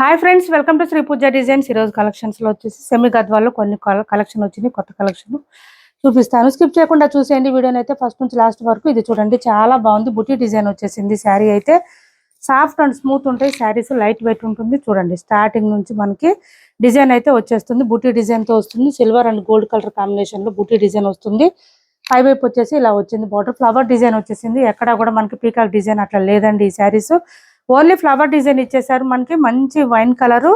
Hi friends, welcome to Shri Pooja designs. ఈరోజు కలెక్షన్స్లో వచ్చేసి సెమీ గద్వాల్లో కొన్ని కలెక్షన్ వచ్చింది. కొత్త కలెక్షన్ చూపిస్తాను. స్కిప్ చేయకుండా చూసేయండి వీడియోని అయితే ఫస్ట్ నుంచి లాస్ట్ వరకు. ఇది చూడండి, చాలా బాగుంది. బుటీ డిజైన్ వచ్చేసింది. శారీ అయితే సాఫ్ట్ అండ్ స్మూత్ ఉంటాయి. శారీస్ లైట్ వెయిట్ ఉంటుంది. చూడండి, స్టార్టింగ్ నుంచి మనకి డిజైన్ అయితే వచ్చేస్తుంది. బుటీ డిజైన్తో వస్తుంది. సిల్వర్ అండ్ గోల్డ్ కలర్ కాంబినేషన్లో బుటీ డిజైన్ వస్తుంది. పై వైపు వచ్చేసి ఇలా వచ్చింది. బార్డర్ ఫ్లవర్ డిజైన్ వచ్చేసింది. ఎక్కడ కూడా మనకి పీకాక్ డిజైన్ అట్లా లేదండి. ఈ శారీస్ ఓన్లీ ఫ్లవర్ డిజైన్ ఇచ్చేసారు. మనకి మంచి వైన్ కలరు,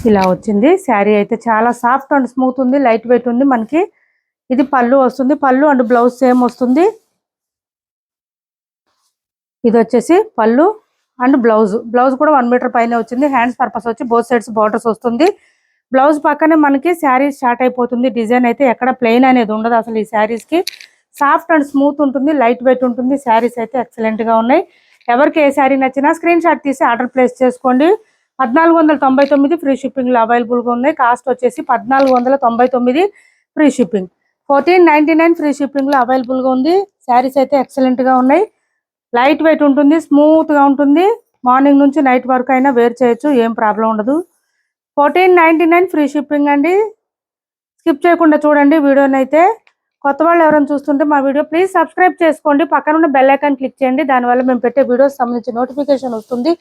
ఇలా వచ్చింది. శారీ అయితే చాలా సాఫ్ట్ అండ్ స్మూత్ ఉంది. లైట్ వెయిట్ ఉంది. మనకి ఇది పళ్ళు వస్తుంది. పళ్ళు అండ్ బ్లౌజ్ సేమ్ వస్తుంది. ఇది వచ్చేసి పళ్ళు అండ్ బ్లౌజ్ కూడా 1 మీటర్ పైన వచ్చింది. హ్యాండ్స్ పర్పస్ వచ్చి బోత్ సైడ్స్ బార్డర్స్ వస్తుంది. బ్లౌజ్ పక్కనే మనకి శారీ స్టార్ట్ అయిపోతుంది. డిజైన్ అయితే ఎక్కడ ప్లెయిన్ అనేది ఉండదు అసలు. ఈ శారీస్ కి సాఫ్ట్ అండ్ స్మూత్ ఉంటుంది. లైట్ వెయిట్ ఉంటుంది. శారీస్ అయితే ఎక్సలెంట్ గా ఉన్నాయి. ఎవరికి ఏ శారీ నచ్చినా స్క్రీన్ షాట్ తీసి ఆర్డర్ ప్లేస్ చేసుకోండి. 1499 ఫ్రీ షిప్పింగ్ లో అవైలబుల్ గా ఉన్నాయి. కాస్ట్ వచ్చేసి 1499 ఫ్రీ షిప్పింగ్. 1499 ఫ్రీ షిప్పింగ్ లో అవైలబుల్ గా ఉంది. శారీస్ అయితే ఎక్సలెంట్ గా ఉన్నాయి. లైట్ వెయిట్ ఉంటుంది. స్మూత్ గా ఉంటుంది. మార్నింగ్ నుంచి నైట్ వరకు అయినా వేర్ చేయొచ్చు, ఏం ప్రాబ్లం ఉండదు. 1499 ఫ్రీ షిప్పింగ్ అండి. స్కిప్ చేయకుండా చూడండి వీడియోని అయితే. కొత్త వాళ్ళు ఎవరైనా చూస్తుంటే మా వీడియో ప్లీజ్ సబ్స్క్రైబ్ చేసుకోండి. పక్కన ఉన్న బెల్ ఐకాన్ క్లిక్ చేయండి. దానివల్ల మేము పెట్టే వీడియోస్ సంబంధించి నోటిఫికేషన్ వస్తుంది.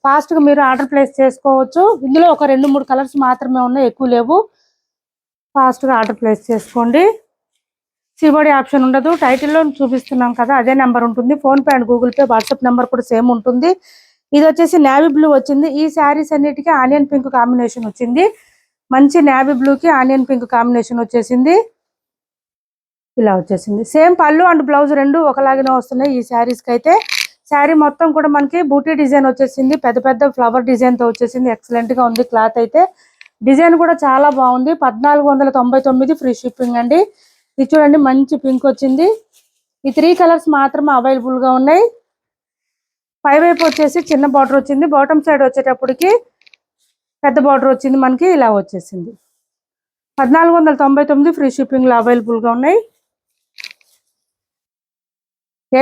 ఫాస్ట్గా మీరు ఆర్డర్ ప్లేస్ చేసుకోవచ్చు. ఇందులో ఒక 2-3 కలర్స్ మాత్రమే ఉన్నాయి, ఎక్కువ లేవు. ఫాస్ట్గా ఆర్డర్ ప్లేస్ చేసుకోండి. సిఓడి ఆప్షన్ ఉండదు. టైటిల్లో చూపిస్తున్నాం కదా, అదే నెంబర్ ఉంటుంది. PhonePe and Google pay, WhatsApp number కూడా సేమ్ ఉంటుంది. ఇది వచ్చేసి నేవీ బ్లూ వచ్చింది. ఈ శారీస్ అన్నిటికీ ఆనియన్ పింక్ కాంబినేషన్ వచ్చింది. మంచి నేవీ బ్లూకి ఆనియన్ పింక్ కాంబినేషన్ వచ్చేసింది. ఇలా వచ్చేసింది. సేమ్ పళ్ళు అండ్ బ్లౌజ్ రెండు ఒకలాగానే వస్తున్నాయి ఈ శారీస్కి అయితే. శారీ మొత్తం కూడా మనకి బూటీ డిజైన్ వచ్చేసింది. పెద్ద పెద్ద ఫ్లవర్ డిజైన్ తో వచ్చేసింది. ఎక్సలెంట్ గా ఉంది. క్లాత్ అయితే డిజైన్ కూడా చాలా బాగుంది. 1499 ఫ్రీ షిప్పింగ్ అండి. ఇది చూడండి, మంచి పింక్ వచ్చింది. ఈ 3 కలర్స్ మాత్రమే అవైలబుల్ గా ఉన్నాయి. పై వైపు వచ్చేసి చిన్న బార్డర్ వచ్చింది. బాటమ్ సైడ్ వచ్చేటప్పటికి పెద్ద బార్డర్ వచ్చింది. మనకి ఇలా వచ్చేసింది. 1499 ఫ్రీ షిప్పింగ్ లో అవైలబుల్ గా ఉన్నాయి.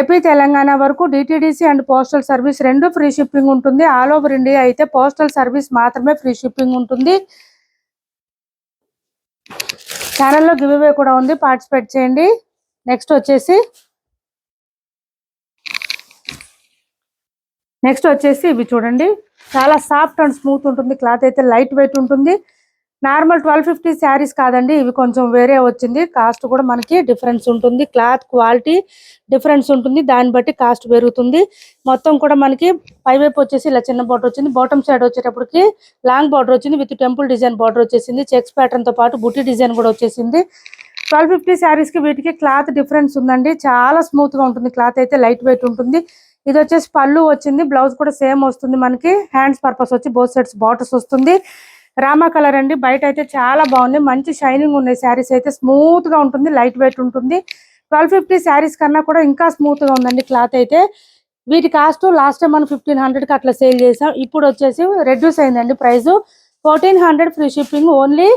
ఏపీ తెలంగాణ వరకు డిటిడిసి అండ్ పోస్టల్ సర్వీస్ రెండు ఫ్రీ షిప్పింగ్ ఉంటుంది. ఆల్ ఓవర్ ఇండియా అయితే పోస్టల్ సర్వీస్ మాత్రమే ఫ్రీ షిప్పింగ్ ఉంటుంది. ఛానల్లో గివ్ అవే కూడా ఉంది, పార్టిసిపేట్ చేయండి. నెక్స్ట్ వచ్చేసి ఇవి చూడండి, చాలా సాఫ్ట్ అండ్ స్మూత్ ఉంటుంది. క్లాత్ అయితే లైట్ వెయిట్ ఉంటుంది. నార్మల్ 1250 శారీస్ కాదండి, ఇవి కొంచెం వేరే వచ్చింది. కాస్ట్ కూడా మనకి డిఫరెన్స్ ఉంటుంది. క్లాత్ క్వాలిటీ డిఫరెన్స్ ఉంటుంది. దాన్ని బట్టి కాస్ట్ పెరుగుతుంది. మొత్తం కూడా మనకి పైవైపు వచ్చేసి ఇలా చిన్న బార్డర్ వచ్చింది. బాటమ్ సైడ్ వచ్చేటప్పటికి లాంగ్ బార్డర్ వచ్చింది. విత్ టెంపుల్ డిజైన్ బార్డర్ వచ్చేసింది. చెక్స్ ప్యాటర్న్ తో పాటు బుటీ డిజైన్ కూడా వచ్చేసింది. 1250 శారీస్ కి వీటికి క్లాత్ డిఫరెన్స్ ఉందండి. చాలా స్మూత్ గా ఉంటుంది. క్లాత్ అయితే లైట్ వెయిట్ ఉంటుంది. ఇది వచ్చేసి పళ్ళు వచ్చింది. బ్లౌజ్ కూడా సేమ్ వస్తుంది. మనకి హ్యాండ్స్ పర్పస్ వచ్చి బోత్ సైడ్స్ బార్డర్స్ వస్తుంది. రామా కలర్ అండి. బయట అయితే చాలా బాగుంది. మంచి షైనింగ్ ఉన్నాయి. శారీస్ అయితే స్మూత్ గా ఉంటుంది. లైట్ వెయిట్ ఉంటుంది. 1250 శారీస్ కన్నా కూడా ఇంకా స్మూత్ గా ఉందండి క్లాత్ అయితే. వీటి కాస్ట్ లాస్ట్ టైం మనం 1500 కి అట్లా సేల్ చేసాం. ఇప్పుడు వచ్చేసి రెడ్యూస్ అయిందండి price. 1400 free shipping only.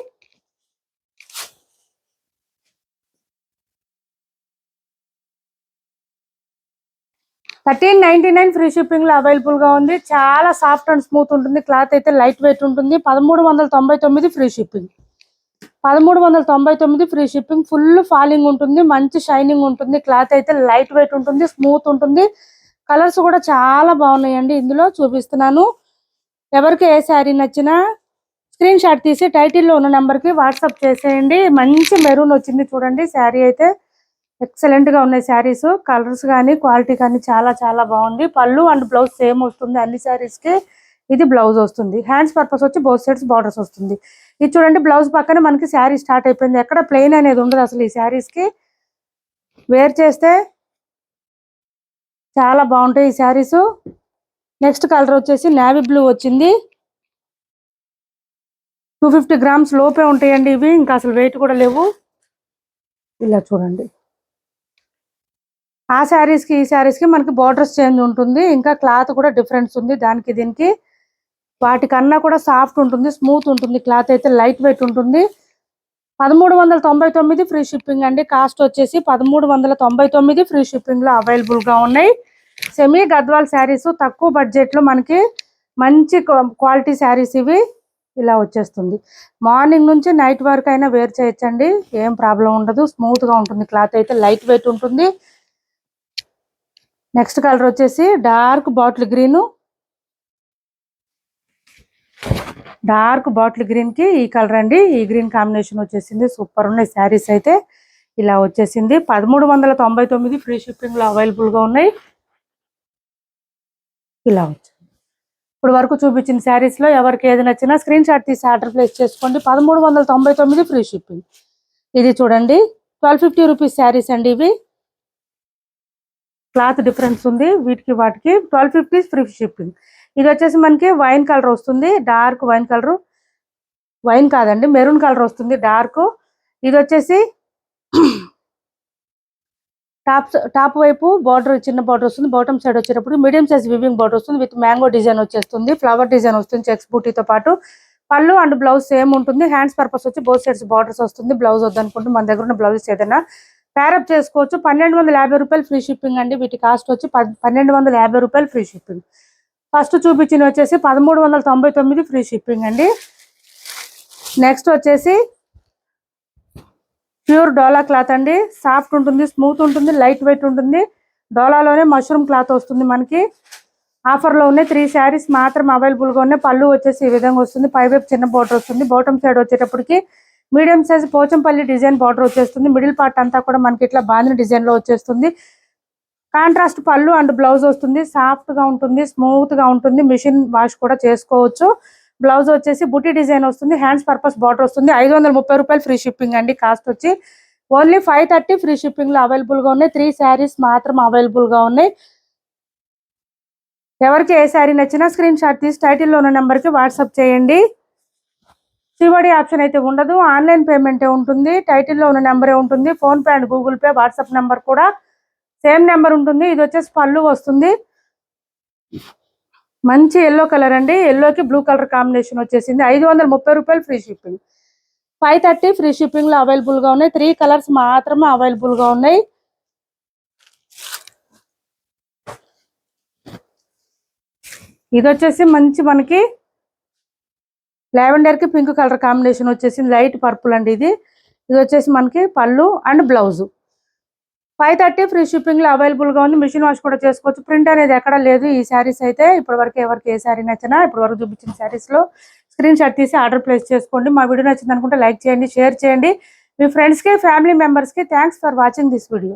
$1399 free shipping లో అవైలబుల్ గా ఉంది. చాలా సాఫ్ట్ అండ్ స్మూత్ ఉంటుంది. క్లాత్ అయితే లైట్ వెయిట్ ఉంటుంది. 1399 free shipping. 1399 free shipping. Full falling ఉంటుంది. మంచి షైనింగ్ ఉంటుంది. క్లాత్ అయితే లైట్ వెయిట్ ఉంటుంది. స్మూత్ ఉంటుంది. కలర్స్ కూడా చాలా బాగున్నాయండి. ఇందులో చూపిస్తున్నాను. ఎవరికి ఏ శారీ నచ్చినా స్క్రీన్ షాట్ తీసి టైటిల్లో ఉన్న నెంబర్కి వాట్సాప్ చేసేయండి. మంచి మెరూన్ వచ్చింది చూడండి. శారీ అయితే ఎక్సలెంట్ గా ఉన్నాయి. శారీస్ కలర్స్ కానీ క్వాలిటీ కానీ చాలా చాలా బాగుంది. పళ్ళు అండ్ బ్లౌజ్ సేమ్ వస్తుంది అన్ని శారీస్ కి. ఇది బ్లౌజ్ వస్తుంది. హ్యాండ్స్ పర్పస్ వచ్చి బోత్ సైడ్స్ బార్డర్స్ వస్తుంది. ఇది చూడండి, బ్లౌజ్ పక్కన మనకి శారీ స్టార్ట్ అయిపోయింది. ఎక్కడ ప్లెయిన్ అనేది ఉండదు అసలు. ఈ శారీస్ కి వేర్ చేస్తే చాలా బాగుంటాయి ఈ శారీస్. నెక్స్ట్ కలర్ వచ్చేసి నేవీ బ్లూ వచ్చింది. 250 గ్రామ్స్ లోపే ఉంటాయండి ఇవి. ఇంకా అసలు వెయిట్ కూడా లేవు. ఇలా చూడండి, ఆ శారీస్ కి ఈ శారీస్ కి మనకి బార్డర్స్ చేంజ్ ఉంటుంది. ఇంకా క్లాత్ కూడా డిఫరెన్స్ ఉంది దానికి దీనికి. వాటికన్నా కూడా సాఫ్ట్ ఉంటుంది, స్మూత్ ఉంటుంది. క్లాత్ అయితే లైట్ వెయిట్ ఉంటుంది. 1399 ఫ్రీ షిప్పింగ్ అండి. కాస్ట్ వచ్చేసి 1399 ఫ్రీ షిప్పింగ్ లో అవైలబుల్ గా ఉన్నాయి. సెమీ గద్వాల్ శారీస్ తక్కువ బడ్జెట్ లో మనకి మంచి క్వాలిటీ శారీస్ ఇవి. ఇలా వచ్చేస్తుంది. మార్నింగ్ నుంచి నైట్ వరకు అయినా వేర్ చేయొచ్చండి, ఏం ప్రాబ్లం ఉండదు. స్మూత్ గా ఉంటుంది, క్లాత్ అయితే లైట్ వెయిట్ ఉంటుంది. నెక్స్ట్ కలర్ వచ్చేసి డార్క్ బాటిల్ గ్రీన్ కి ఈ కలర్ అండి. ఈ గ్రీన్ కాంబినేషన్ వచ్చేసింది. సూపర్ ఉన్నాయి శారీస్ అయితే. ఇలా వచ్చేసింది. 1399 ఫ్రీ షిప్పింగ్ లో అవైలబుల్ గా ఉన్నాయి. ఇలా వచ్చింది. ఇప్పుడు వరకు చూపించిన శారీస్ లో ఎవరికి ఏది నచ్చినా స్క్రీన్ షాట్ తీసి ఆర్డర్ ప్లేస్ చేసుకోండి. 1399 ఫ్రీ షిప్పింగ్. ఇది చూడండి 1250 రూపీస్ శారీస్ అండి ఇవి. క్లాత్ డిఫరెన్స్ ఉంది వీటికి వాటికి. 1250 ఫ్రీ షిప్పింగ్. ఇది వచ్చేసి మనకి వైన్ కలర్ వస్తుంది. డార్క్ వైన్ కలర్, వైన్ కాదండి మెరూన్ కలర్ వస్తుంది డార్క్. ఇది వచ్చేసి టాప్ వైపు బార్డర్ చిన్న బార్డర్ వస్తుంది. బాటమ్ సైడ్ వచ్చేటప్పుడు మీడియం సైజ్ వివింగ్ బార్డర్ వస్తుంది విత్ మ్యాంగో డిజైన్ వచ్చేస్తుంది. ఫ్లవర్ డిజైన్ వస్తుంది చెక్స్ బూటీతో పాటు. పళ్ళు అండ్ బ్లౌజ్ సేమ్ ఉంటుంది. హ్యాండ్స్ పర్పస్ వచ్చి బోత్ సైడ్స్ బార్డర్స్ వస్తుంది. బ్లౌజ్ వద్దనుకుంటే మన దగ్గర ఉన్న బ్లౌజెస్ ఏదైనా ప్యారప్ చేసుకోవచ్చు. 1250 రూపాయలు ఫ్రీ షిప్పింగ్ అండి. వీటి కాస్ట్ వచ్చి 1250 రూపాయలు ఫ్రీ షిప్పింగ్. ఫస్ట్ చూపించిన వచ్చేసి 1399 ఫ్రీ షిప్పింగ్ అండి. నెక్స్ట్ వచ్చేసి ప్యూర్ డోలా క్లాత్ అండి. సాఫ్ట్ ఉంటుంది, స్మూత్ ఉంటుంది, లైట్ వెయిట్ ఉంటుంది. డోలాలోనే మష్రూమ్ క్లాత్ వస్తుంది మనకి. ఆఫర్లో ఉన్నాయి. 3 శారీస్ మాత్రం అవైలబుల్గా ఉన్నాయి. పళ్ళు వచ్చేసి ఈ విధంగా వస్తుంది. పైవైపు చిన్న బార్డర్ వస్తుంది. బాటమ్ సైడ్ వచ్చేటప్పటికి medium size Pochampally design border వచ్చేస్తుంది. మిడిల్ పార్ట్ అంతా కూడా మనకి ఇట్లా బాందిని డిజైన్ లో వచ్చేస్తుంది. కాంట్రాస్ట్ పళ్ళు అండ్ బ్లౌజ్ వస్తుంది. సాఫ్ట్ గా ఉంటుంది, స్మూత్ గా ఉంటుంది. మిషన్ వాష్ కూడా చేసుకోవచ్చు. బ్లౌజ్ వచ్చేసి బుటీ డిజైన్ వస్తుంది. హ్యాండ్స్ పర్పస్ బార్డర్ వస్తుంది. 530 రూపాయలు ఫ్రీ షిప్పింగ్ అండి. కాస్ట్ వచ్చి ఓన్లీ 530 ఫ్రీ షిప్పింగ్ లో అవైలబుల్ గా ఉన్నాయి. 3 శారీస్ మాత్రం అవైలబుల్ గా ఉన్నాయి. ఎవరికి ఏ శారీ నచ్చినా స్క్రీన్ షాట్ తీసి టైటిల్లో ఉన్న నెంబర్ కి వాట్సాప్ చేయండి. సిఓడి ఆప్షన్ అయితే ఉండదు, ఆన్లైన్ పేమెంటే ఉంటుంది. టైటిల్లో ఉన్న నెంబరే ఉంటుంది. Phone pay and Google pay WhatsApp number కూడా సేమ్ నెంబర్ ఉంటుంది. ఇది వచ్చేసి పళ్ళు వస్తుంది. మంచి ఎల్లో కలర్ అండి. ఎల్లోకి బ్లూ కలర్ కాంబినేషన్ వచ్చేసింది. 530 రూపాయలు ఫ్రీ షిప్పింగ్. 530 ఫ్రీ షిప్పింగ్ లో అవైలబుల్ గా ఉన్నాయి. 3 కలర్స్ మాత్రమే అవైలబుల్ గా ఉన్నాయి. ఇది వచ్చేసి మంచి మనకి లావెండర్ కి పింక్ కలర్ కాంబినేషన్ వచ్చేసింది. లైట్ పర్పుల్ అండి ఇది. ఇది వచ్చేసి మనకి పళ్ళు అండ్ బ్లౌజ్. 530 ఫ్రీ షిప్పింగ్ లో అవైలబుల్ గా ఉంది. మిషన్ వాష్ కూడా చేసుకోవచ్చు. ప్రింట్ అనేది ఎక్కడ లేదు ఈ శారీస్ అయితే. ఇప్పటి వరకు ఎవరికి ఏ శారీ నచ్చినా ఇప్పటి వరకు చూపించిన శారీస్ లో స్క్రీన్ షాట్ తీసి ఆర్డర్ ప్లేస్ చేసుకోండి. మా వీడియో నచ్చింది అనుకుంటే లైక్ చేయండి, షేర్ చేయండి. మీ ఫ్రెండ్స్ కి ఫ్యామిలీ మెంబర్స్ కి. Thanks for watching this video.